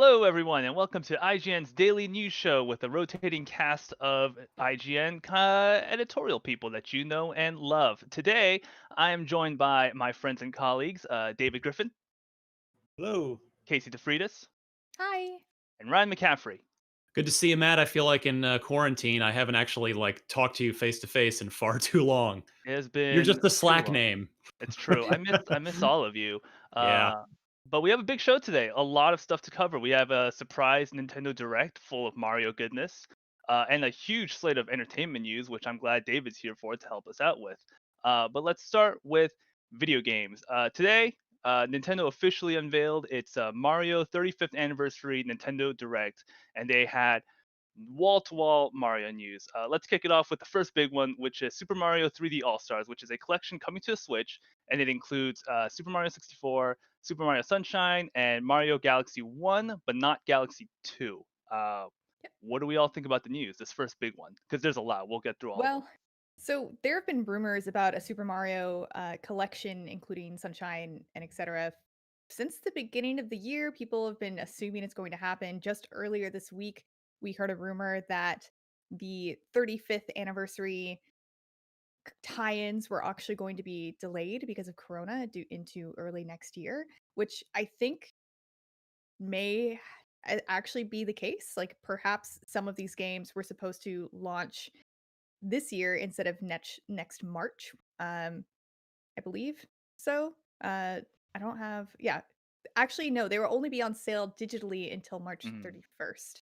Hello, everyone, and welcome to IGN's daily news show with a rotating cast of IGN editorial people that you know and love. Today, I am joined by my friends and colleagues, David Griffin, Hello. Casey DeFreitas, Hi. and Ryan McCaffrey. Good to see you, Matt. I feel like in quarantine, I haven't actually talked to you face to face in far too long. It has You're been just the too Slack long. name. It's true. I miss all of you. Yeah. Uh, but we have a big show today. A lot of stuff to cover. We have a surprise Nintendo Direct full of Mario goodness, and a huge slate of entertainment news, which I'm glad David's here for to help us out with. But let's start with video games. Today, Nintendo officially unveiled its Mario 35th anniversary Nintendo Direct, and they had wall to wall Mario news. Let's kick it off with the first big one, which is Super Mario 3D All Stars, which is a collection coming to the Switch, and it includes Super Mario 64, Super Mario Sunshine, and Mario Galaxy 1, but not Galaxy 2. Yep. What do we all think about the news? This first big one, because there's a lot. We'll get through all of them. Well, so there have been rumors about a Super Mario collection, including Sunshine and etc. Since the beginning of the year, people have been assuming it's going to happen. Just earlier this week, we heard a rumor that the 35th anniversary tie-ins were actually going to be delayed because of Corona due into early next year, which I think may actually be the case. Like perhaps some of these games were supposed to launch this year instead of next March. I believe so. I don't have Actually, no, they will only be on sale digitally until March Mhm. 31st.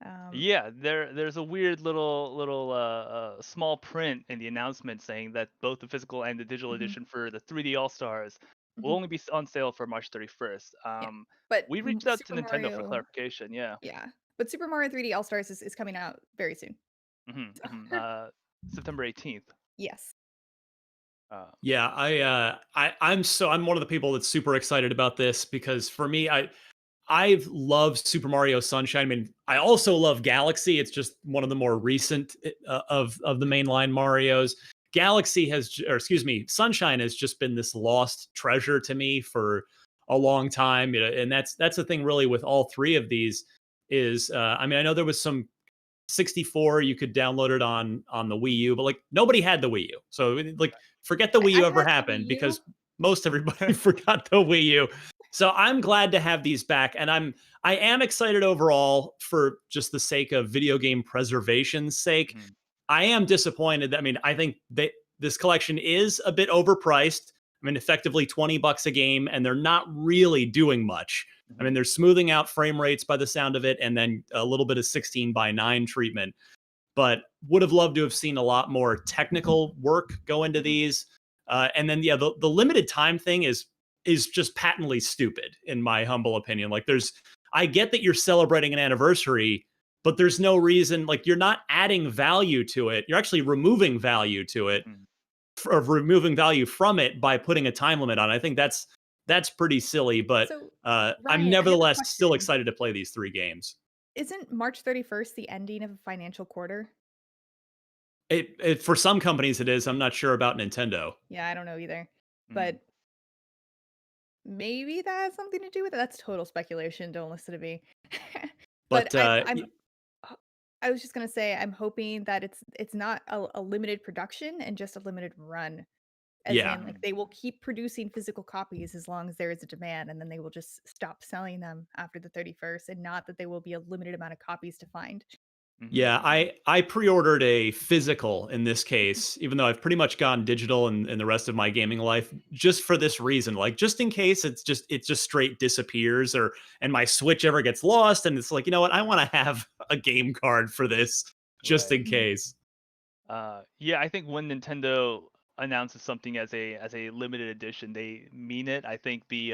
Um, Yeah, there's a weird small print in the announcement saying that both the physical and the digital mhm, edition for the 3D All Stars will mhm, only be on sale for March 31st. yeah. But We reached out to Super Nintendo for Mario, clarification. Yeah. yeah. But Super Mario 3D All Stars is coming out very soon. hmm So, hmm September 18th. yes. Uh, Yeah, I'm one of the people that's super excited about this because for me, I've loved Super Mario Sunshine. I mean, I also love Galaxy. It's just one of the more recent of the mainline Mario's. Galaxy or excuse me, Sunshine has just been this lost treasure to me for a long time. And that's the thing really with all three of these is I mean, I know there was some 64 you could download it on the Wii U, but like nobody had the Wii U. So like forget the Wii I U ever had the Wii happened U. because most everybody forgot the Wii U. So I'm glad to have these back and I am excited overall for just the sake of video game preservation's sake. mhm, I am disappointed that I mean I think that this collection is a bit overpriced. I mean effectively $20 a game and they're not really doing much. I mean, mhm, they're smoothing out frame rates by the sound of it, and then a little bit of 16:9 treatment. But would have loved to have seen a lot more technical work go into mhm, these. And then, yeah, the limited time thing is just patently stupid, in my humble opinion. Like, I get that you're celebrating an anniversary, but there's no reason. Like, you're not adding value to it. You're actually removing value to it mhm. of removing value from it by putting a time limit on it. I think that's pretty silly, but So, I'm Ryan, I have a nevertheless still question. excited to play these three games. Isn't March 31st the ending of a financial quarter? It for some companies it is. I'm not sure about Nintendo, Yeah, I don't know either. Mhm. But maybe that has something to do with it. That's total speculation. Don't listen to me. But but I was just gonna say I'm hoping that it's not a limited production and just a limited run. As yeah, in, like they will keep producing physical copies as long as there is a demand, and then they will just stop selling them after the 31st, and not that there will be a limited amount of copies to find. Mhm. yeah. I pre-ordered a physical in this case, even though I've pretty much gone digital in the rest of my gaming life, just for this reason. Like just in case it just straight disappears or and my Switch ever gets lost, and it's like you know what, I want to have a game card for this just Right. in case. Yeah, I think when Nintendo announces something as a limited edition, they mean it. I think the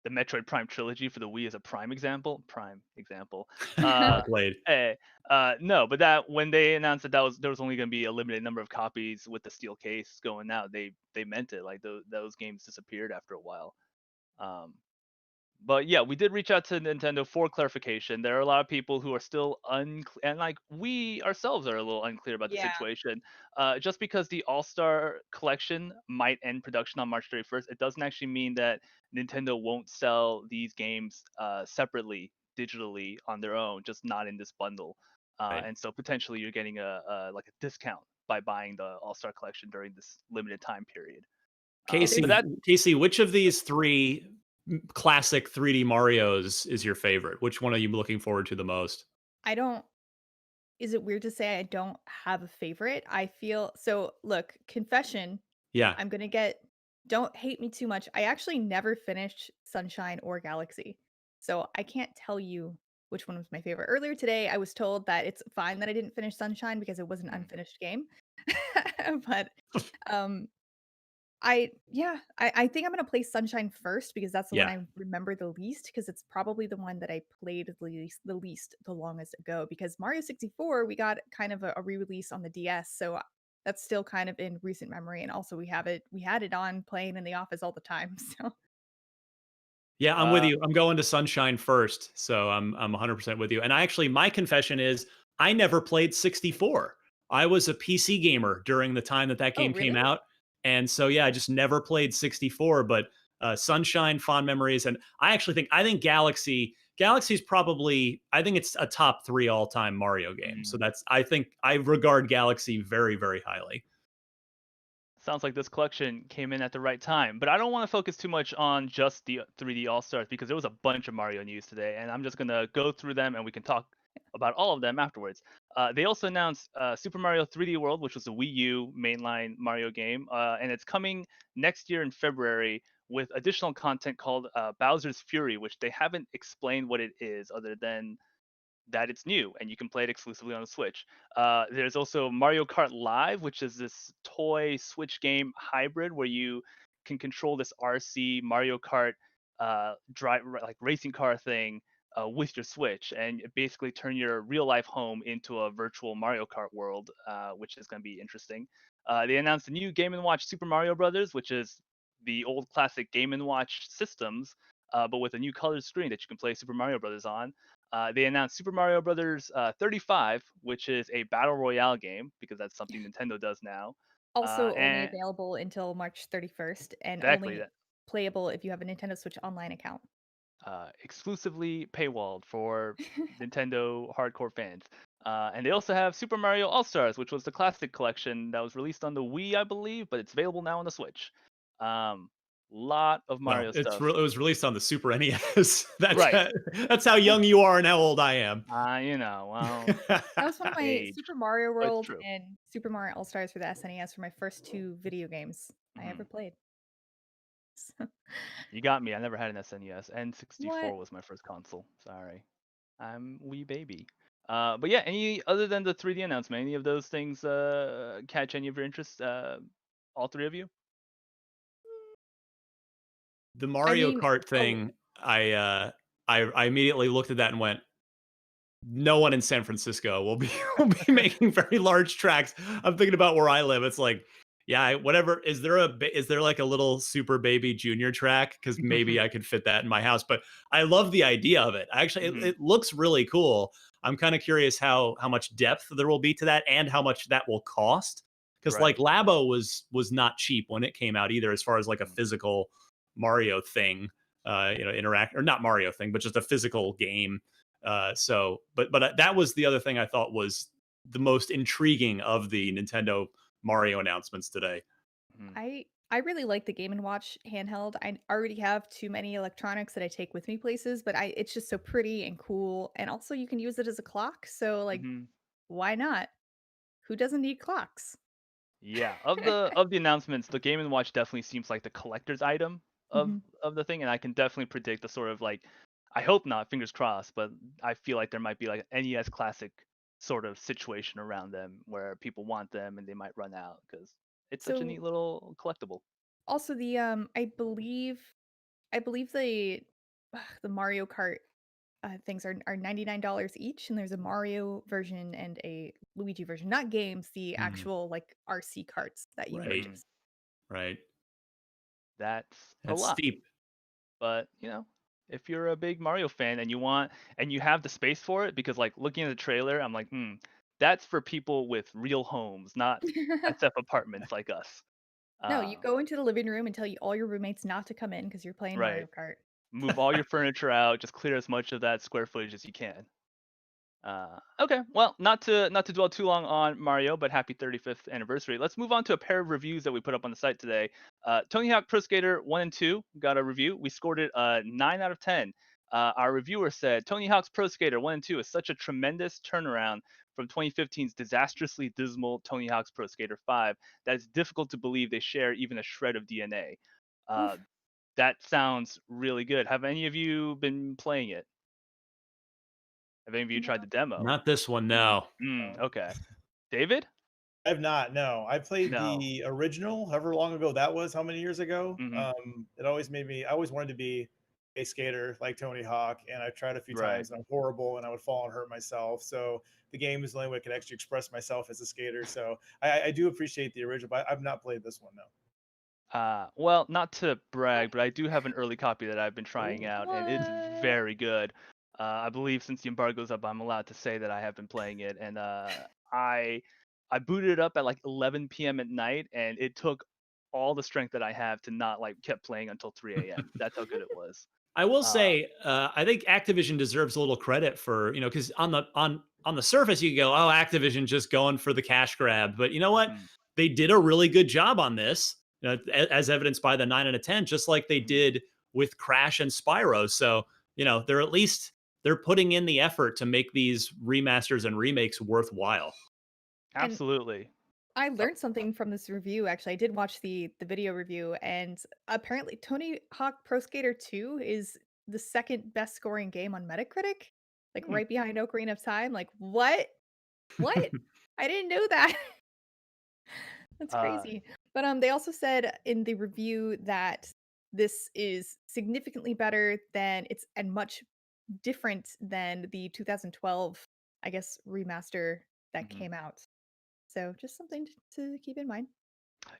Metroid Prime trilogy for the Wii is a prime example. Prime example. Well Uh, played. no, but that when they announced that there was only going to be a limited number of copies with the steel case going out, they meant it. Like those games disappeared after a while. Um, but yeah, we did reach out to Nintendo for clarification. There are a lot of people who are still unclear, and like we ourselves are a little unclear about the Yeah. situation. Just because the All Star Collection might end production on March 31st, it doesn't actually mean that Nintendo won't sell these games separately digitally on their own, just not in this bundle. Right. And so potentially you're getting a like a discount by buying the All Star Collection during this limited time period. Yeah, But there's Casey, that Casey, which of these three classic 3D Marios is your favorite? Which one are you looking forward to the most? I don't is it weird to say I don't have a favorite? I feel so look, confession, Yeah. I'm gonna get don't hate me too much. I actually never finished Sunshine or Galaxy. So I can't tell you which one was my favorite. Earlier today, I was told that it's fine that I didn't finish Sunshine because it was an mm, unfinished game. But um I think I'm gonna play Sunshine first because that's the one Yeah. I remember the least because it's probably the one that I played the least, the longest ago, because Mario 64, we got kind of a re-release on the DS, so, that's still kind of in recent memory, and also we had it on playing in the office all the time, so Yeah, I'm with uh, you. I'm going to Sunshine first, so I'm 100% with you. And I actually, my confession is, I never played 64. I was a PC gamer during the time that that Oh, game came really? out, and so yeah, I just never played 64. But Sunshine, fond memories, and I think Galaxy's probably, I think it's a top three all time Mario game. So mm. that's, I think I regard Galaxy very very highly. Sounds like this collection came in at the right time. But I don't want to focus too much on just the 3D All Stars because there was a bunch of Mario news today, and I'm just gonna go through them and we can talk about all of them afterwards. They also announced Super Mario 3D World, which was a Wii U mainline Mario game, and it's coming next year in February with additional content called Bowser's Fury, which they haven't explained what it is other than that it's new and you can play it exclusively on the Switch. There's also Mario Kart Live, which is this toy Switch game hybrid where you can control this RC Mario Kart like racing car thing with your Switch, and basically turn your real life home into a virtual Mario Kart world, which is going to be interesting. They announced a new Game and Watch Super Mario Brothers, which is the old classic Game and Watch systems, but with a new colored screen that you can play Super Mario Brothers on. They announced Super Mario Brothers 35, which is a battle royale game because that's something Nintendo does now. Also only And available until March 31st and exactly only that, playable if you have a Nintendo Switch Online account. exclusively paywalled for Nintendo hardcore fans. And they also have Super Mario All Stars, which was the classic collection that was released on the Wii, I believe, but it's available now on the Switch. Um, lot of Well, Mario stuff. it was released on the Super NES. Right. That's how young you are and how old I am. Well, That was one of my age, Super Mario but it's World true. and Super Mario All-Stars for the SNES were my first 2 video games I ever Mhm. played. So You got me. I never had an SNES. what? N64 was my first console. Sorry. I'm wee baby. But yeah, any other than the 3D announcement, any of those things catch any of your interest? All three of you? The I Mario mean, Kart oh, thing, I immediately looked at that and went, no one in San Francisco will be will be making very large tracks. I'm thinking about where I live. It's like, yeah, whatever. Is there like a little Super Baby Junior track? Because maybe I could fit that in my house. But I love the idea of it. Actually, Hmm. it looks really cool. I'm kind of curious how much depth there will be to that and how much that will cost. Because like Right. Labo was not cheap when it came out either, as far as like a Mhm. physical Mario thing, interact, or not Mario thing, but just a physical game. But that was the other thing I thought was the most intriguing of the Nintendo Mario announcements today. Mhm. I really like the Game& and Watch handheld. I already have too many electronics that I take with me places, but I it's just so pretty and cool, and also you can use it as a clock, so, like, Mhm. why not? Who doesn't need clocks? Yeah. Of the announcements, the Game and Watch definitely seems like the collector's item of Mhm. of the thing, and I can definitely predict the sort of like, I hope not, fingers crossed, but I feel like there might be like an NES classic sort of situation around them where people want them and they might run out because it's such a So, neat little collectible. also I believe the Mario Kart, things are $99 each, and there's a Mario version and a Luigi version, not games, the Mm, actual, like, RC carts that you right, Mhm. purchase. right. That's a That's lot. steep. But, if you're a big Mario fan and you have the space for it, because like looking at the trailer, I'm like, that's for people with real homes, not SF apartments like us. No, you Uh, go into the living room and tell you all your roommates not to come in because 'cause you're playing right. Mario Kart. Move all your furniture out. Just clear as much of that square footage as you can. Okay, well, not to dwell too long on Mario, but happy 35th anniversary. Let's move on to a pair of reviews that we put up on the site today. Tony Hawk Pro Skater 1 and 2 got a review. We scored it 9 out of 10. Our reviewer said Tony Hawk's Pro Skater 1 and 2 is such a tremendous turnaround from 2015's disastrously dismal Tony Hawk's Pro Skater 5 that it's difficult to believe they share even a shred of DNA. Uh, Oof. that sounds really good. Have any of you been playing it? Have any of you tried the demo? Not this one, no. Okay. David? I have not. No, I played No. the original, however long ago that was. How many years ago? Mhm. It always made me. I always wanted to be a skater like Tony Hawk, and I tried a few Right. times, and I'm horrible, and I would fall and hurt myself. So the game is the only way I could actually express myself as a skater. So I do appreciate the original, but I've not played this one. No. Well, not to brag, but I do have an early copy that I've been trying Ooh. out, and it's What? very good. I believe since the embargo's up, I'm allowed to say that I have been playing it, and I I booted it up at like 11 p.m. at night, and it took all the strength that I have to not like kept playing until 3 a.m. That's how good it was. I will Uh, say, I think Activision deserves a little credit for, because on the surface you go, oh, Activision just going for the cash grab, but you know what? mhm, They did a really good job on this, as evidenced by the 9 out of 10, just like they mhm. did with Crash and Spyro. So they're at least they're putting in the effort to make these remasters and remakes worthwhile. And Absolutely. I Uh, learned something from this review, actually. I did watch the video review, and apparently Tony Hawk Pro Skater 2 is the second best scoring game on Metacritic, like hmm, right behind Ocarina of Time. Like, what? What? I didn't know that. That's uh, crazy. But they also said in the review that this is significantly better than it's and much different than the 2012, I guess, remaster that mhm. came out. So just something to keep in mind.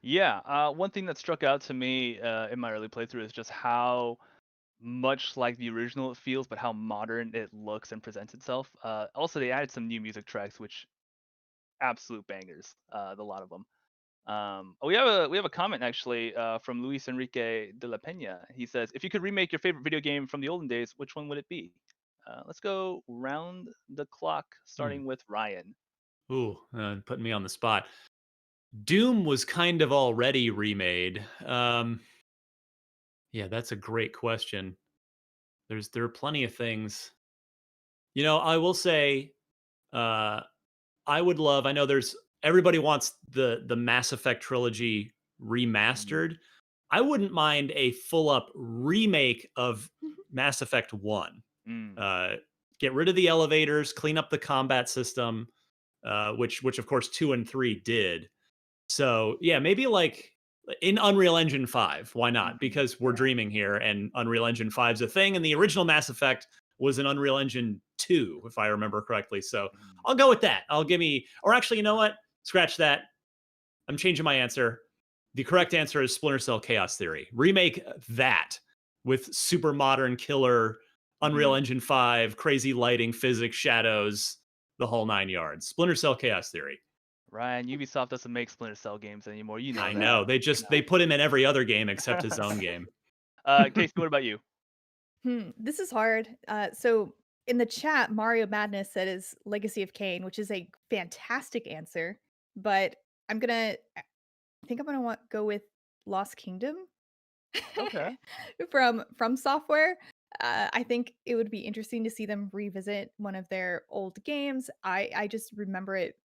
Yeah. One thing that struck out to me in my early playthrough is just how much like the original it feels, but how modern it looks and presents itself. Also, they added some new music tracks, which absolute bangers. A lot of them. We have a comment actually from Luis Enrique de la Peña. He says, "If you could remake your favorite video game from the olden days, which one would it be?" Let's go round the clock, Hmm. starting with Ryan. Ooh, putting me on the spot. Doom was kind of already remade. Yeah, that's a great question. There are plenty of things. I will say, uh, I would love. I know there's everybody wants the Mass Effect trilogy Mm, remastered. I wouldn't mind a full up remake of Mhm. Mass Effect One. mm, Uh, get rid of the elevators, clean up the combat system, which of course 2 and 3 did. So yeah, maybe like in Unreal Engine 5. Why not? mhm, Because we're dreaming here, and Unreal Engine 5 is a thing, and the original Mass Effect was an Unreal Engine 2, if I remember correctly. So mhm. I'll go with that. I'll give me, or actually, you know what? Scratch that. I'm changing my answer. The correct answer is Splinter Cell Chaos Theory. Remake that with super modern killer Unreal Mm. Engine 5, crazy lighting, physics, shadows, the whole 9 yards. Splinter Cell Chaos Theory. Ryan, Ubisoft doesn't make Splinter Cell games anymore. You know I that. know. They put him in every other game except his own game. Casey, what about you? This is hard. So in the chat, Mario Madness said is Legacy of Kain, which is a fantastic answer. But I think I'm gonna want go with Lost Kingdom Okay. from Software. I think it would be interesting to see them revisit one of their old games. I just remember it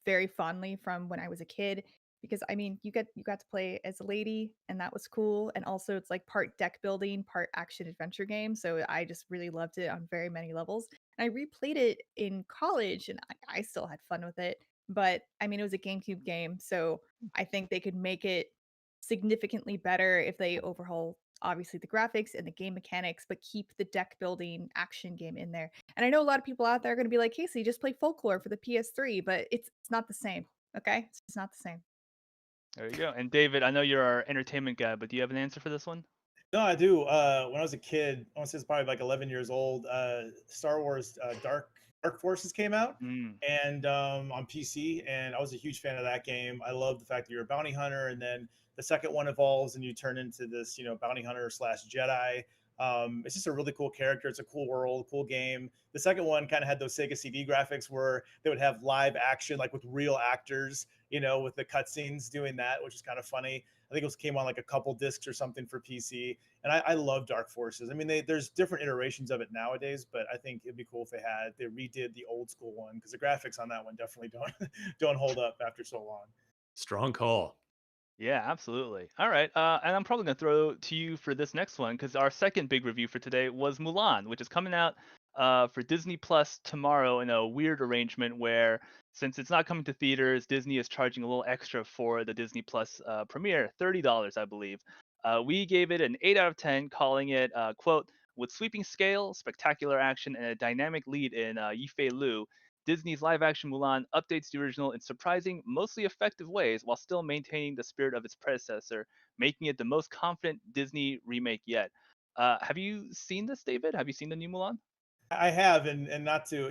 very fondly from when I was a kid because I mean you got to play as a lady and that was cool, and also it's like part deck building, part action adventure game. So I just really loved it on very many levels. And I replayed it in college and I still had fun with it. But I mean it was a GameCube game, so I think they could make it significantly better if they overhaul obviously the graphics and the game mechanics, but keep the deck building action game in there. And I know a lot of people out there are going to be like, Casey, just play Folklore for the PS3, but it's not the same. Okay, it's not the same. There you go. And David, I know you're our entertainment guy, but do you have an answer for this one? No, I do. When I was a kid, I want to say it's probably like 11 years old. Star Wars Dark Forces came out, Mm, and on PC, and I was a huge fan of that game. I love the fact that you're a bounty hunter, and then the second one evolves, and you turn into this, bounty hunter slash Jedi. It's just a really cool character. It's a cool world, cool game. The second one kind of had those Sega CD graphics where they would have live action, like with real actors, with the cutscenes doing that, which is kind of funny. I think it was came on like a couple discs or something for PC. And I love Dark Forces. I mean, there's different iterations of it nowadays, but I think it'd be cool if they redid the old school one, because the graphics on that one definitely don't don't hold up after so long. Strong call. Yeah, absolutely. All right, and I'm probably gonna throw to you for this next one because our second big review for today was Mulan, which is coming out for Disney Plus tomorrow in a weird arrangement where, since it's not coming to theaters, Disney is charging a little extra for the Disney Plus premiere, $30, I believe. We gave it an 8 out of 10, calling it quote, with sweeping scale, spectacular action, and a dynamic lead in Yifei Liu. Disney's live action Mulan updates the original in surprising, mostly effective ways while still maintaining the spirit of its predecessor, making it the most confident Disney remake yet. Have you seen this, David? Have you seen the new Mulan? I have, and not to,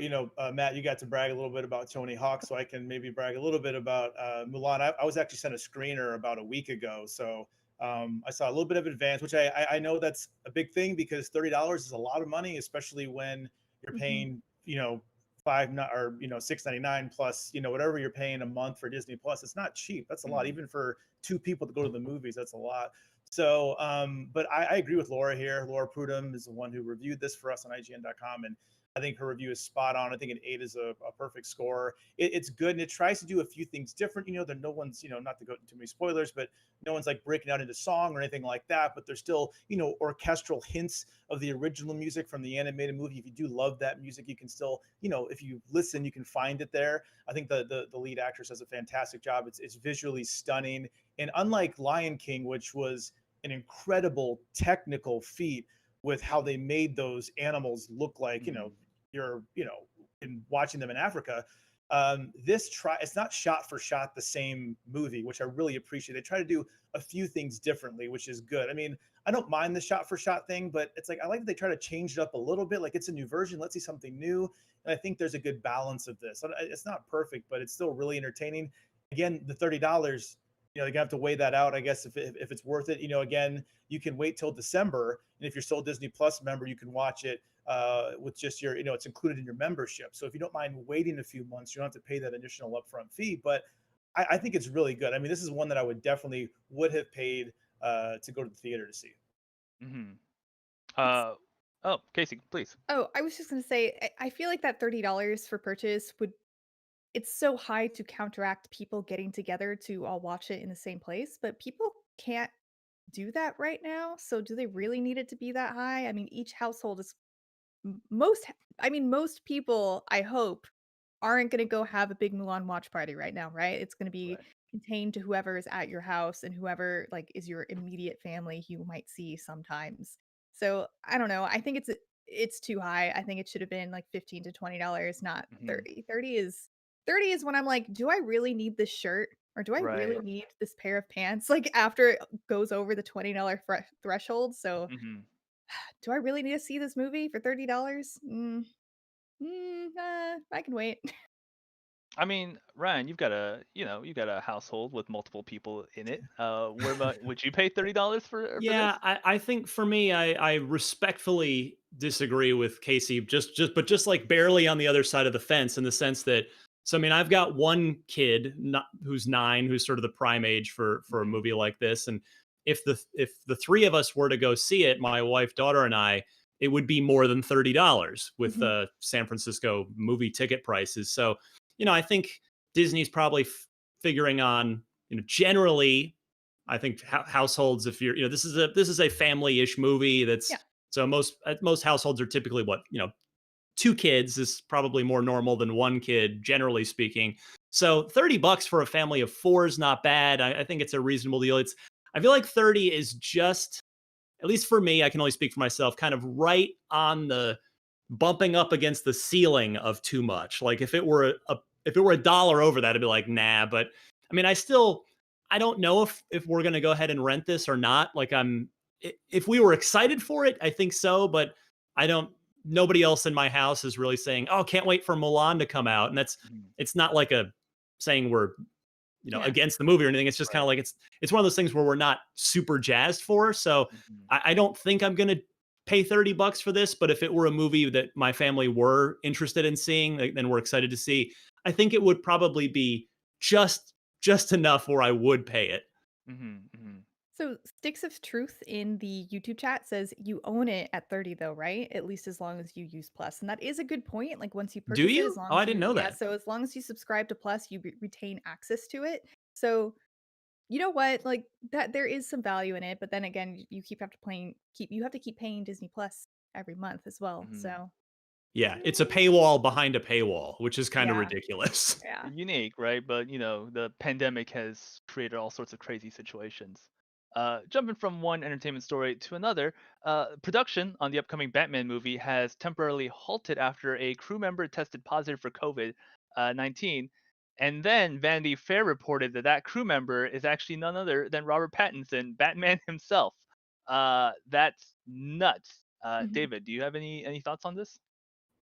Matt, you got to brag a little bit about Tony Hawk, so I can maybe brag a little bit about Mulan. I was actually sent a screener about a week ago, so I saw a little bit of advance, which I know that's a big thing, because $30 is a lot of money, especially when you're Mhm. paying, or $6.99 plus, whatever you're paying a month for Disney Plus. It's not cheap. That's a lot, Mm, even for two people to go to the movies. That's a lot. So, but I agree with Laura here. Laura Prudhomme is the one who reviewed this for us on IGN.com, and I think her review is spot on. I think an 8 is a perfect score. It's good, and it tries to do a few things different. That no one's, not to go into too many spoilers, but no one's like breaking out into song or anything like that. But there's still, orchestral hints of the original music from the animated movie. If you do love that music, you can still, if you listen, you can find it there. I think the lead actress does a fantastic job. It's visually stunning, and unlike Lion King, which was an incredible technical feat with how they made those animals look like, mm, you're, in watching them in Africa. It's not shot for shot the same movie, which I really appreciate. They try to do a few things differently, which is good. I mean, I don't mind the shot for shot thing, but it's like I like that they try to change it up a little bit. Like, it's a new version, let's see something new. And I think there's a good balance of this. It's not perfect, but it's still really entertaining. Again, the $30, you're gonna have to weigh that out, I guess, if it's worth it. Again, you can wait till December, and if you're still a Disney Plus member, you can watch it with just your, it's included in your membership. So if you don't mind waiting a few months, you don't have to pay that additional upfront fee. But I think it's really good. I mean, this is one that I would have paid to go to the theater to see. mm-hmm. It's Oh, Casey, please. Oh, I was just gonna say, I feel like that $30 for purchase would it's so high to counteract people getting together to all watch it in the same place, but people can't do that right now, so do they really need it to be that high? I mean, each household is M most I mean, most people, I hope, aren't gonna go have a big Mulan watch party right now, right? It's gonna be Right. contained to whoever is at your house and whoever, like, is your immediate family you might see sometimes. So, I don't know, I think it's too high. I think it should have been, like, $15 to $20, not Mm-hmm. 30. 30 is when I'm like, "Do I really need this shirt? Or do I really Right. need this pair of pants?" Like, after it goes over the $20 threshold, so Mm-hmm. do I really need to see this movie for $30? I can wait. I mean, Ryan, you've got a household with multiple people in it. What about, would you pay $30 for Yeah, this? I think for me, I respectfully disagree with Casey, just like barely on the other side of the fence, in the sense that, so I mean, I've got one kid, not who's 9, who's sort of the prime age for a Mm-hmm. movie like this. And if the three of us were to go see it, my wife, daughter, and I, it would be more than $30 with Mhm, San Francisco movie ticket prices. So, I think Disney's probably figuring on, generally, I think households, if you're, this is a family-ish movie. yeah, So most households are typically, what, 2 kids is probably more normal than 1 kid, generally speaking. So $30 for a family of 4 is not bad. I think it's a reasonable deal. I feel like 30 is just, at least for me, I can only speak for myself, kind of right on the bumping up against the ceiling of too much. Like, if it were a dollar over that, I'd be like, nah. But I mean, I don't know if we're gonna go ahead and rent this or not. Like, if we were excited for it, I think so. But I don't. Nobody else in my house is really saying, "Oh, can't wait for Mulan to come out." And Mm-hmm. it's not like a saying we're, yeah. against the movie or anything. It's just kind of Right. like, it's one of those things where we're not super jazzed for. So Mm-hmm. I don't think I'm gonna pay $30 for this, but if it were a movie that my family were interested in seeing, like, then we're excited to see, I think it would probably be just just enough where I would pay it. Hmm. Hmm. So, Sticks of Truth in the YouTube chat says you own it at 30 though, right? At least as long as you use Plus. And that is a good point. Like once you Do purchase it, as you? long Oh, I as didn't you know yeah, that. so as long as you subscribe to Plus, you retain access to it. So, you know what? Like that there is some value in it, but then again, you keep have to paying keep you have to keep paying Disney Plus every month as well. Hmm. So, Yeah, it's a paywall behind a paywall, which is kind of yeah. ridiculous. Yeah. Unique, right? But the pandemic has created all sorts of crazy situations. Jumping from one entertainment story to another, production on the upcoming Batman movie has temporarily halted after a crew member tested positive for COVID-19, and then Vanity Fair reported that that crew member is actually none other than Robert Pattinson, Batman himself. That's nuts. Mhm. David, do you have any thoughts on this?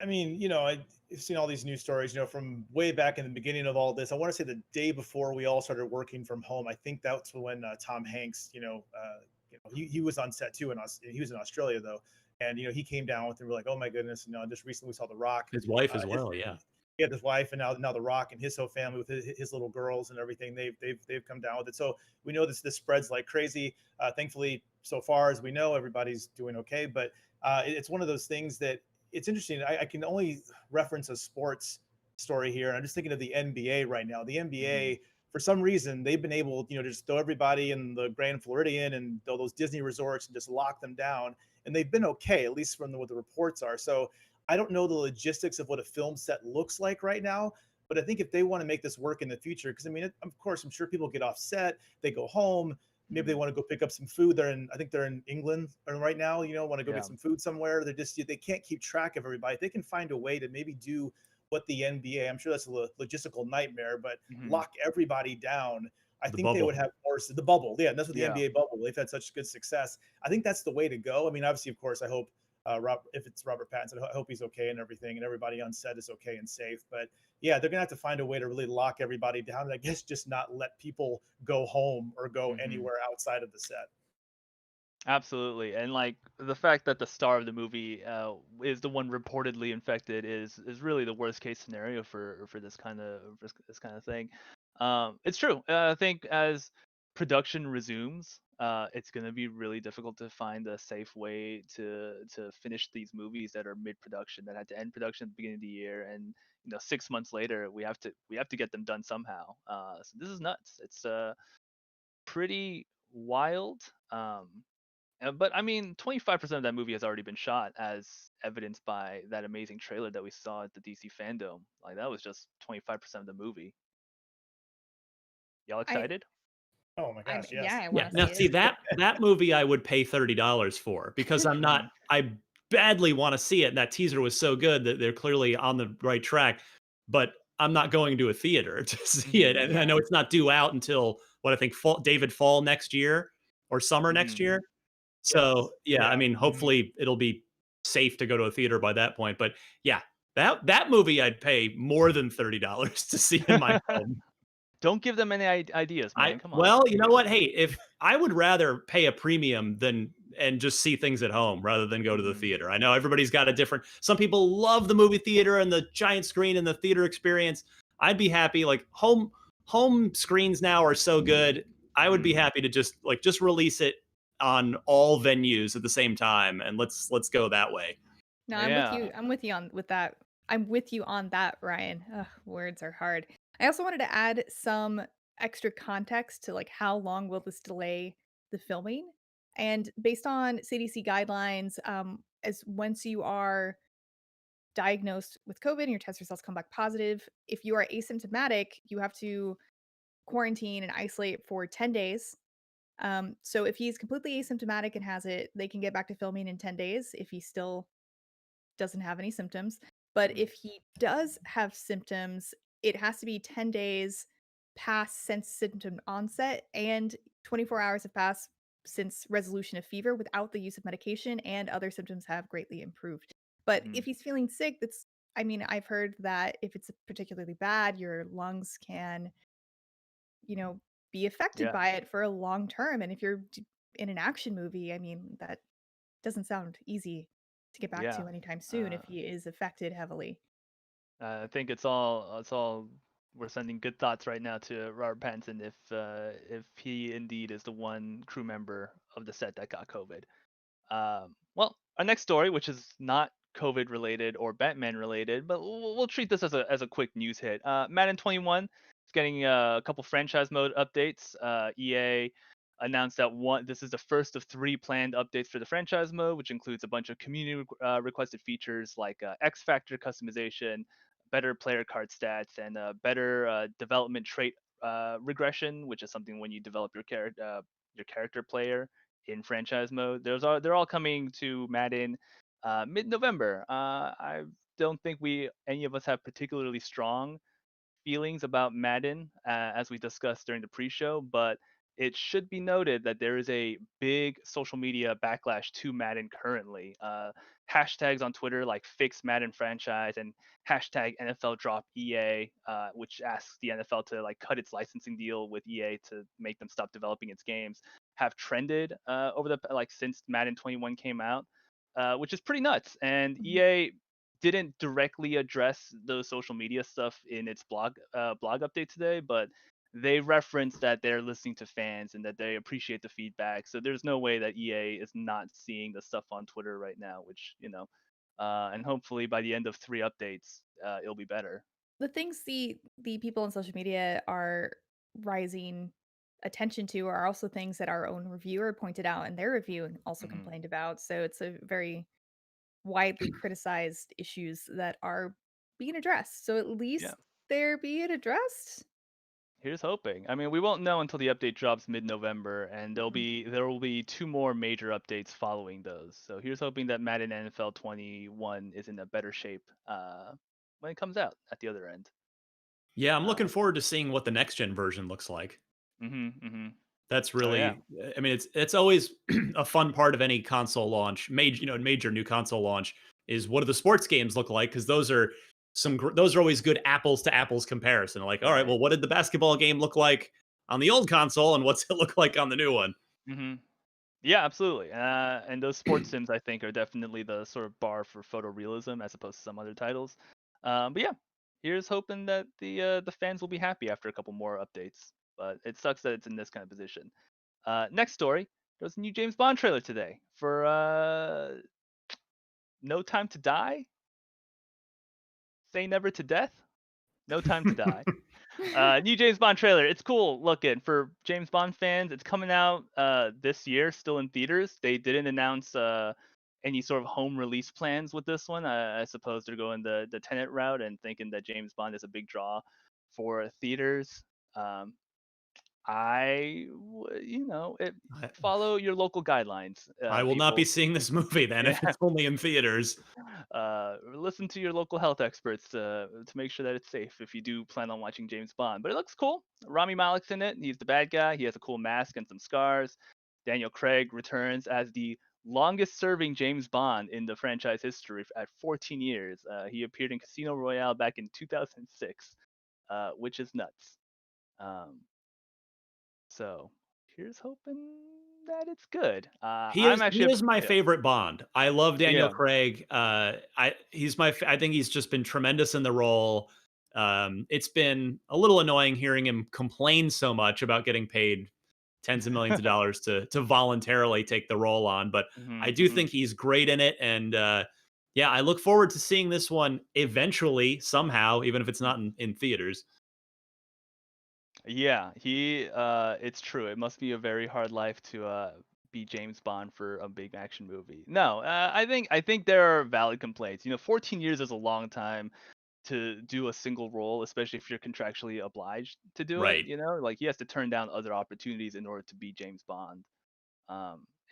I mean, I've seen all these news stories, from way back in the beginning of all this. I want to say the day before we all started working from home. I think that's when Tom Hanks, he was on set too, he was in Australia though, and he came down with, and we're like, oh my goodness, just recently we saw The Rock, His wife as his well, yeah. he had his wife, and now The Rock and his whole family with his little girls and everything. They've come down with it. So we know this spreads like crazy. Thankfully, so far as we know, everybody's doing okay. But it's one of those things that it's interesting. I can only reference a sports story here, and I'm just thinking of the NBA right now. The Hmm. NBA, for some reason, they've been able, to just throw everybody in the Grand Floridian and those Disney resorts and just lock them down, and they've been okay, at least from what the reports are. So I don't know the logistics of what a film set looks like right now, but I think if they want to make this work in the future, because I mean, of course, I'm sure people get off set, they go home, maybe they Hmm. want to go pick up some food. I think they're in England right now. Want to go get Yeah. some food somewhere. They can't keep track of everybody. If they can find a way to maybe do what the NBA. I'm sure that's a logistical nightmare, but Hmm. lock everybody down. I The think they would bubble. have more the bubble. Yeah, that's what the Yeah. NBA bubble. They've had such good success. I think that's the way to go. I mean, obviously, of course, I hope if it's Robert Pattinson, I hope he's okay and everything, and everybody on set is okay and safe. But yeah, they're gonna have to find a way to really lock everybody down, and I guess just not let people go home or go Hmm. anywhere outside of the set. Absolutely, and like the fact that the star of the movie is the one reportedly infected is really the worst case scenario for this kind of thing. It's true. I think as production resumes, it's going to be really difficult to find a safe way to finish these movies that are mid production that had to end production at the beginning of the year, and 6 months later we have to get them done somehow. So this is nuts. It's pretty wild. But I mean, 25% of that movie has already been shot, as evidenced by that amazing trailer that we saw at the DC fandom. Like that was just 25% of the movie. Y'all I excited? Oh my I'm gosh, yeah, yes. I Yeah. want to Now see see it. that movie I would pay $30 for because Hmm. I badly want to see it. And that teaser was so good that they're clearly on the right track, but I'm not going to a theater to see it. Hmm. And I know Yeah. it's not due out until what I think fall next year or summer next Hmm. year. So, Yes. yeah, I Yeah. mean, Mhm. hopefully it'll be safe to go to a theater by that point, but yeah, that movie I'd pay more than $30 to see in my home. Don't give them any ideas, I man. Come on. Well, you know what? Hey, if I would rather pay a premium than and just see things at home rather than go to the Hmm. theater. I know everybody's got a different some people love the movie theater and the giant screen and the theater experience. I'd be happy like home screens now are so good. I would be Hmm. happy to just release it on all venues at the same time and let's go that way. No, I'm with Yeah. you. I'm with you on with that. I'm with you on that, Ryan. Ugh, words are hard. I also wanted to add some extra context to like how long will this delay the filming? And based on CDC guidelines, as once you are diagnosed with COVID and your test results come back positive, if you are asymptomatic, you have to quarantine and isolate for 10 days. So if he's completely asymptomatic and has it, they can get back to filming in 10 days if he still doesn't have any symptoms. But Hmm. if he does have symptoms, it has to be 10 days past since symptom onset and 24 hours have passed since resolution of fever without the use of medication and other symptoms have greatly improved. But Hmm. if he's feeling sick, I mean, I've heard that if it's particularly bad, your lungs can, you know, be affected Yeah. by it for a long term. And if you're in an action movie, I mean, that doesn't sound easy to get back Yeah. to anytime soon Uh, if he is affected heavily. I think it's all we're sending good thoughts right now to Robert Pattinson if he indeed is the one crew member of the set that got COVID. Well, our next story, which is not COVID related or Batman related, but we'll treat this as a quick news hit. Madden 21 is getting a couple franchise mode updates. EA announced that this is the first of three planned updates for the franchise mode, which includes a bunch of community requested features like X Factor customization, better player card stats, and better development trait regression, which is something when you develop your character player in franchise mode. They're all coming to Madden mid-November. I don't think we any of us have particularly strong feelings about Madden, as we discussed during the pre-show, but it should be noted that there is a big social media backlash to Madden currently. Hashtags on Twitter like "Fix Madden franchise" and hashtag NFL drop EA, which asks the NFL to like cut its licensing deal with EA to make them stop developing its games, have trended over the like since Madden 21 came out, which is pretty nuts. And Mhm. EA didn't directly address the social media stuff in its blog update today, but they referenced that they're listening to fans and that they appreciate the feedback. So there's no way that EA is not seeing the stuff on Twitter right now, which and hopefully by the end of three updates, it'll be better. The things the people on social media are rising attention to are also things that our own reviewer pointed out in their review and also Hmm. complained about. So it's a very widely criticized issues that are being addressed. So at Yeah. least they're being addressed. Here's hoping. I mean, we won't know until the update drops mid-November, and Mhm. there will be two more major updates following those. So here's hoping that Madden NFL 21 is in a better shape when it comes out at the other end. Yeah, I'm looking Uh, forward to seeing what the next gen version looks like. mhm. That's Oh yeah. really, I mean, it's always a fun part of any console launch, major new console launch is what do the sports games look like? Because those are always good apples to apples comparison. Like, all right, Right. well, what did the basketball game look like on the old console, and what's it look like on the new one? Mhm. Yeah, absolutely. And those sports sims, I think, are definitely the sort of bar for photorealism as opposed to some other titles. But yeah, here's hoping that the fans will be happy after a couple more updates. But it sucks that it's in this kind of position. Next story. There was a new James Bond trailer today for No Time to Die. Say never to death. No Time to Die. New James Bond trailer. It's cool looking for James Bond fans. It's coming out this year, still in theaters. They didn't announce any sort of home release plans with this one. I suppose they're going the Tenet route and thinking that James Bond is a big draw for theaters. Um, I, follow your local guidelines, I will not be people. seeing this movie then Yeah. if it's only in theaters. Listen to your local health experts to make sure that it's safe if you do plan on watching James Bond. But it looks cool. Rami Malek's in it. He's the bad guy. He has a cool mask and some scars. Daniel Craig returns as the longest serving James Bond in the franchise history at 14 years. He appeared in Casino Royale back in 2006, which is nuts. Um, so here's hoping that it's good. I'm He actually, is my yeah, favorite Bond. I love Daniel yeah. Craig. I think he's just been tremendous in the role. It's been a little annoying hearing him complain so much about getting paid tens of millions of dollars to voluntarily take the role on, but I Hmm, do hmm. think he's great in it, and yeah, I look forward to seeing this one eventually, somehow, even if it's not in theaters. Yeah, it's true. It must be a very hard life to be James Bond for a big action movie. No, I think there are valid complaints. 14 years is a long time to do a single role, especially if you're contractually obliged to do it, Right. like he has to turn down other opportunities in order to be James Bond.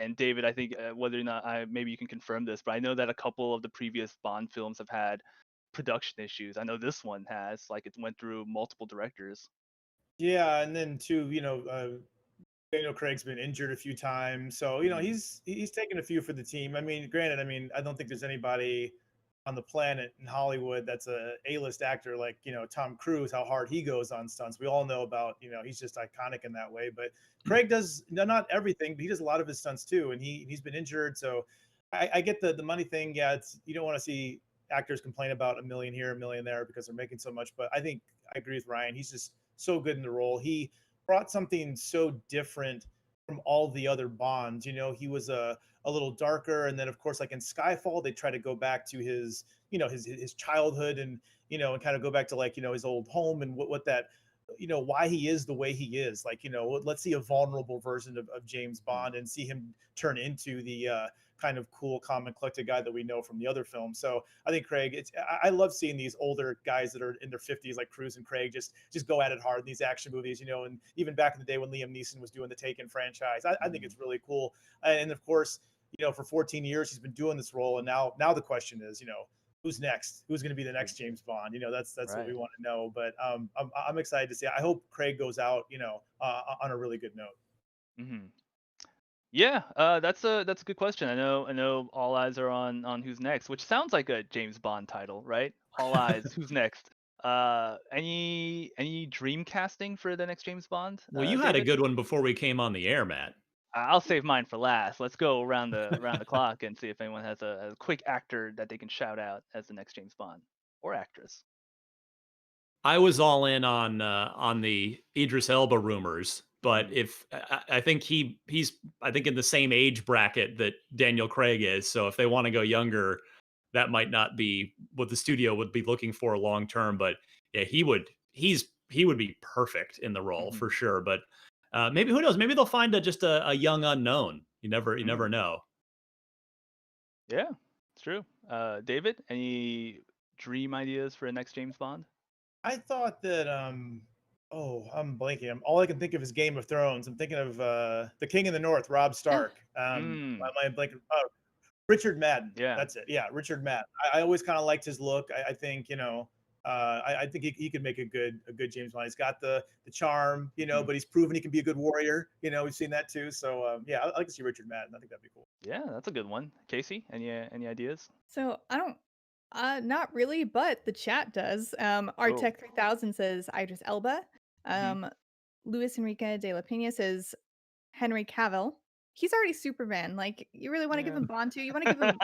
And David, I think whether or not maybe you can confirm this, but I know that a couple of the previous Bond films have had production issues. I know this one has, like it went through multiple directors. Yeah, and then too, Daniel Craig's been injured a few times, so Mhm. he's taken a few for the team. I mean, granted, I don't think there's anybody on the planet in Hollywood that's a A-list actor like Tom Cruise. How hard he goes on stunts, we all know about. He's just iconic in that way. But Craig does not everything, but he does a lot of his stunts too, and he's been injured, so I get the money thing. Yeah, it's you don't want to see actors complain about a million here, a million there because they're making so much. But I think I agree with Ryan. He's just so good in the role. He brought something so different from all the other Bonds. You know, he was a little darker, and then of course, like in Skyfall, they try to go back to his his childhood and and kind of go back to like his old home and what that why he is the way he is. Like let's see a vulnerable version of James Mm. Bond and see him turn into the kind of cool, calm, and collected guy that we know from the other films. So I think Craig, I love seeing these older guys that are in their 50s, like Cruise and Craig, just go at it hard in these action movies, and even back in the day when Liam Neeson was doing the Taken franchise, I think it's really cool. And of course, for 14 years he's been doing this role, and now the question is, who's next? Who's going to be the next James Bond? That's what we Right. want to know. But I'm excited to see. I hope Craig goes out, on a really good note. Hmm. Yeah, that's a good question. I know all eyes are on who's next, which sounds like a James Bond title, right? All eyes, who's next? Any dream casting for the next James Bond, Well, you had a David? good one before we came on the air, Matt. I'll save mine for last. Let's go around the clock and see if anyone has a quick actor that they can shout out as the next James Bond or actress. I was all in on the Idris Elba rumors, but Mhm. if I think he's I think in the same age bracket that Daniel Craig is, so if they want to go younger, that might not be what the studio would be looking for long term. But yeah, he would be perfect in the role Mhm. for sure. But maybe who knows? Maybe they'll find just a young unknown. You never Mhm. know. Yeah, it's true. David, any dream ideas for a next James Bond? I thought that I'm blanking. All I can think of is Game of Thrones. I'm thinking of the King in the North, Rob Yeah. Stark. Mm, Why am I blanking? Oh, Richard Madden. yeah. That's it. Yeah, Richard Madden. I always kind of liked his look. I think I think he could make a good James Bond. He's got the charm, Mhm. but he's proven he can be a good warrior. We've seen that too. So yeah, I like to see Richard Madden. I think that'd be cool. Yeah, that's a good one. Casey, any ideas? So I don't not really, but the chat does. Oh. Artec 3000 says Idris Elba. Mhm. Um, Luis Enrique de la Pena says Henry Cavill. He's already Superman. Like, you really want to give Yeah. him Bond too? You want to give him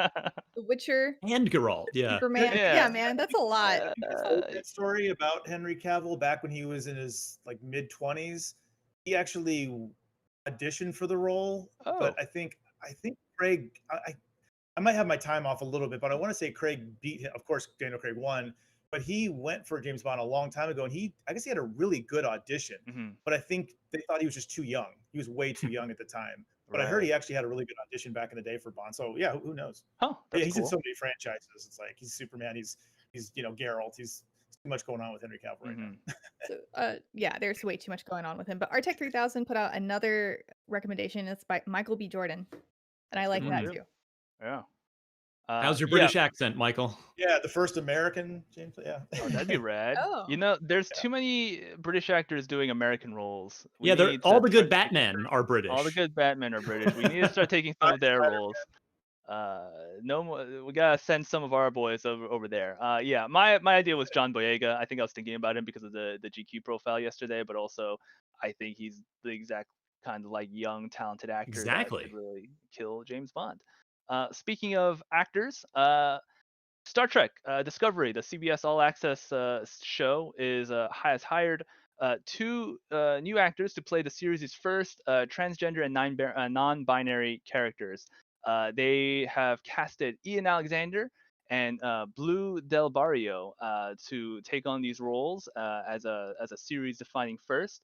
The Witcher, And Geralt, yeah. Superman? Yeah, Yeah. man, that's a lot. I've heard that story about Henry Cavill back when he was in his like mid 20s. He actually auditioned for the role, but Oh. I think Craig. I might have my time off a little bit, but I want to say Craig beat him. Of course, Daniel Craig won, but he went for James Bond a long time ago, and I guess he had a really good audition. Mhm. But I think they thought he was just too young. He was way too young at the time. But I heard Right. he actually had a really good audition back in the day for Bond. So yeah, who knows? Oh, Yeah, that's he's in so cool. many franchises. It's like he's Superman. He's Geralt. He's too much going on with Henry Cavill right Mhm. now. So, yeah, there's way too much going on with him. But Artec 3000 put out another recommendation. It's by Michael B. Jordan, and I That's a good like one that Mm. too. too. Yeah. How's your Yeah. British accent, Michael? Yeah, the first American James. Yeah. Oh, that'd be rad. Oh, There's Yeah. too many British actors doing American roles. We Yeah, they're need all to the start good taking Batmen are all the British. good Batmen are British. We need to start taking some of their roles. Uh, no more. We gotta send some of our boys over there. Yeah, my idea was John Boyega. I think I was thinking about him because of the GQ profile yesterday, but also I think he's the exact kind of like young talented actor that could Exactly. really kill James Bond. Speaking of actors, Star Trek Discovery, the CBS All Access show, has hired two new actors to play the series' first transgender and non-binary characters. They have casted Ian Alexander and Blue Del Barrio to take on these roles as a series-defining first.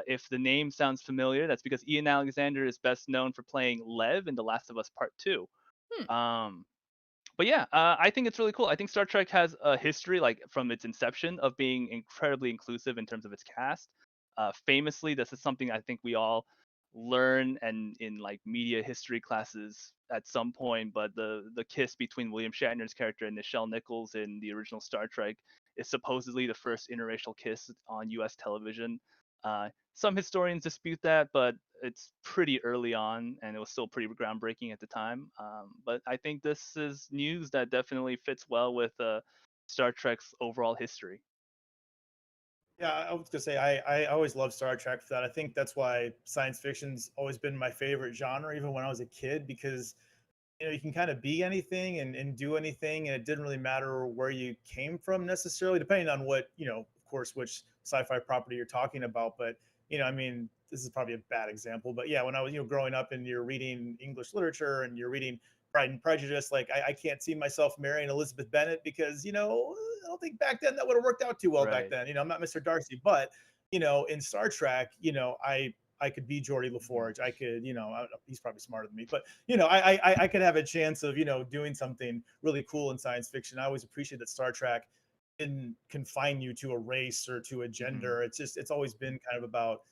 If the name sounds familiar, that's because Ian Alexander is best known for playing Lev in The Last of Us Part Two. hmm. Um, but yeah, I think it's really cool. I think Star Trek has a history, like from its inception, of being incredibly inclusive in terms of its cast. Famously, this is something I think we all learn and in like media history classes at some point. But the kiss between William Shatner's character and Nichelle Nichols in the original Star Trek is supposedly the first interracial kiss on U.S. television. Some historians dispute that, but it's pretty early on, and it was still pretty groundbreaking at the time. But I think this is news that definitely fits well with Star Trek's overall history. Yeah, I was gonna say I always loved Star Trek for that. I think that's why science fiction's always been my favorite genre, even when I was a kid, because you can kind of be anything and do anything, and it didn't really matter where you came from necessarily, depending on what, of course, which sci-fi property you're talking about. But I mean, this is probably a bad example, but yeah, when I was growing up and you're reading English literature and you're reading Pride and Prejudice, like I can't see myself marrying Elizabeth Bennet because I don't think back then that would have worked out too well back Right. then. I'm not Mr. Darcy, but in Star Trek, I could be Geordie Mhm. LaForge. I could, he's probably smarter than me, but I could have a chance of doing something really cool in science fiction. I always appreciate that Star Trek didn't confine you to a race or to a Mhm. gender. It's always been kind of about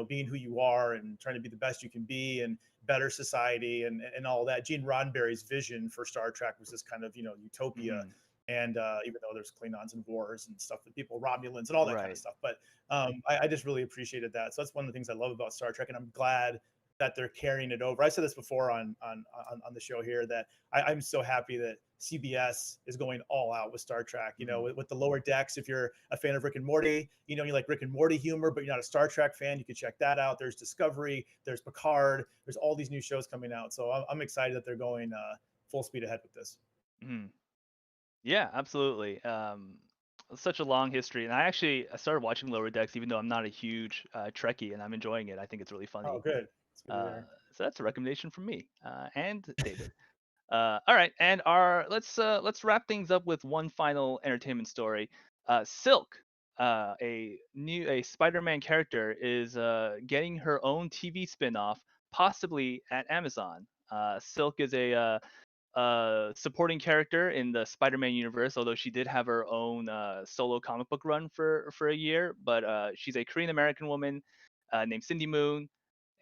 being who you are and trying to be the best you can be and better society and all that. Gene Roddenberry's vision for Star Trek was this kind of utopia. Mhm. And even though there's Klingons and wars and stuff, and people Romulans and all that kind of Right. stuff, but I just really appreciated that. So that's one of the things I love about Star Trek, and I'm glad that they're carrying it over. I said this before on the show here that I'm so happy that CBS is going all out with Star Trek. Mhm. With the lower decks. If you're a fan of Rick and Morty, you like Rick and Morty humor, but you're not a Star Trek fan, you can check that out. There's Discovery, there's Picard, there's all these new shows coming out. So I'm excited that they're going full speed ahead with this. Mhm. Yeah, absolutely. Such a long history, and I started watching Lower Decks even though I'm not a huge Trekkie, and I'm enjoying it. I think it's really Oh, funny. good. It's good to Uh, hear. so that's a recommendation from me and David. All right, and our let's wrap things up with one final entertainment story. Silk, a Spider-Man character, is getting her own TV spin-off, possibly at Amazon. Silk is a supporting character in the Spider-Man universe, although she did have her own solo comic book run for a year. But she's a Korean American woman named Cindy Moon,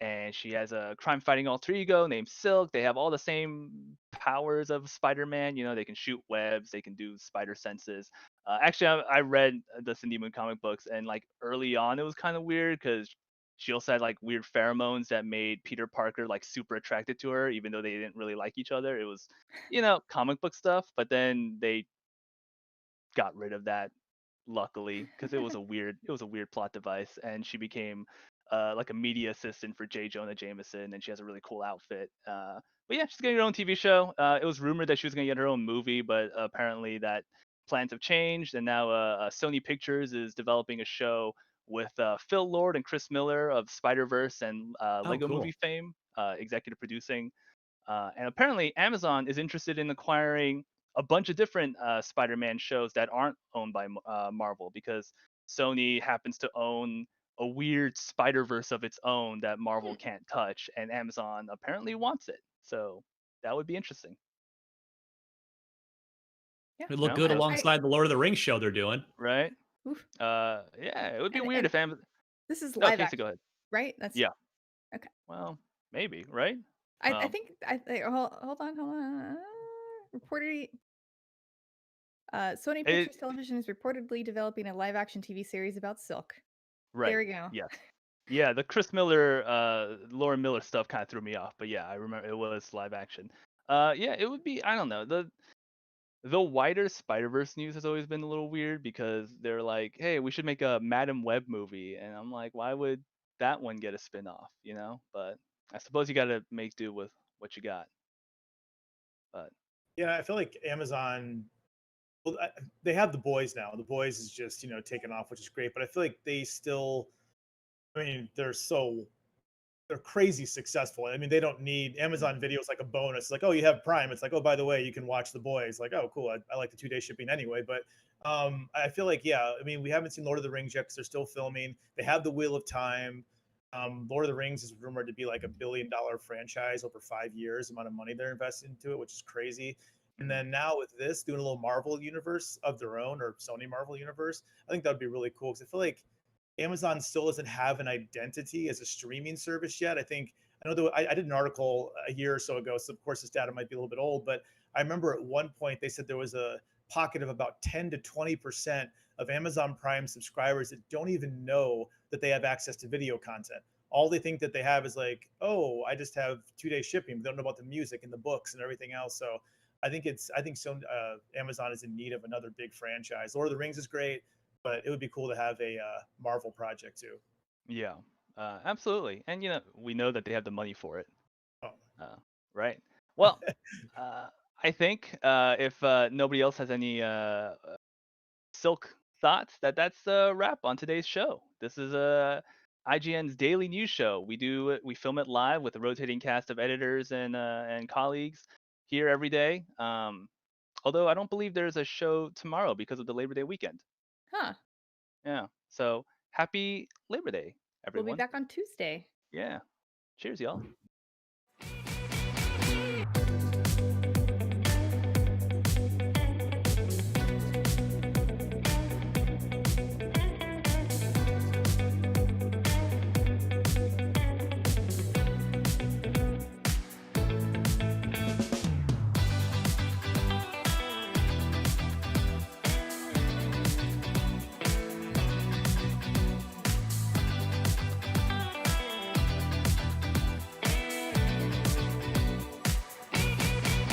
and she has a crime-fighting alter ego named Silk. They have all the same powers of Spider-Man. They can shoot webs, they can do spider senses. Actually, I read the Cindy Moon comic books, and like early on, it was kind of weird because she also had like weird pheromones that made Peter Parker like super attracted to her, even though they didn't really like each other. It was, comic book stuff. But then they got rid of that, luckily, because it was a weird plot device, and she became like a media assistant for J. Jonah Jameson, and she has a really cool outfit. But yeah, she's getting her own TV show. It was rumored that she was going to get her own movie, but apparently that plans have changed, and now Sony Pictures is developing a show with Phil Lord and Chris Miller of Spider Verse and Oh, Lego cool. Movie fame, executive producing. And apparently, Amazon is interested in acquiring a bunch of different Spider-Man shows that aren't owned by Marvel, because Sony happens to own a weird Spider-Verse of its own that Marvel Hmm. can't touch, and Amazon apparently wants it. So that would be interesting. Yeah. It looked good So I alongside the Lord of the Rings show they're doing. right. oof. Yeah, it would be weird And if Amazon. this is No, live Casey, go action, ahead. right? That's Yeah. okay. Well, maybe, right? I Well, think hold on. Reported Sony it Pictures Television is reportedly developing a live action TV series about Silk. There right. we go. Yes. Yeah, the Chris Miller, Lauren Miller stuff kind of threw me off, but yeah, I remember it was live action. Yeah, it would be. I don't know. The wider Spider Verse news has always been a little weird because they're like, hey, we should make a Madam Web movie, and I'm like, why would that one get a spin off? But I suppose you got to make do with what you got. But Yeah, I feel like Amazon. Well, they have the boys now. The boys is just taken off, which is great. But I feel like they still. I mean, they're crazy successful. I mean, they don't need mm, Amazon Videos like a bonus. Like, oh, you have Prime. It's like, oh, by the way, you can watch The Boys. Like, oh, cool. I like the 2 day shipping anyway. But I feel like, yeah. I mean, we haven't seen Lord of the Rings yet because they're still filming. They have the Wheel of Time. Lord of the Rings is rumored to be like $1 billion franchise over 5 years. The amount of money they're investing into it, which is crazy. And mm, then now with this, doing a little Marvel universe of their own or Sony Marvel universe, I think that would be really cool because I feel like Amazon still doesn't have an identity as a streaming service yet. I know that I did an article a year or so ago, so of course this data might be a little bit old, but I remember at one point they said there was a pocket of about 10 to 20% of Amazon Prime subscribers that don't even know that they have access to video content. All they think that they have is like, oh, I just have 2 day shipping. But they don't know about the music and the books and everything else. So I think so. Amazon is in need of another big franchise. Lord of the Rings is great, but it would be cool to have a Marvel project too. yeah, absolutely. And we know that they have the money for it. Oh, Uh, right. Well, I think if nobody else has any silk thoughts, that's a wrap on today's show. This is IGN's daily news show. We film it live with a rotating cast of editors and colleagues here every day. Although I don't believe there's a show tomorrow because of the Labor Day weekend. Huh. Yeah. So happy Labor Day, We'll be everyone. back on Tuesday. Yeah. Cheers, y'all.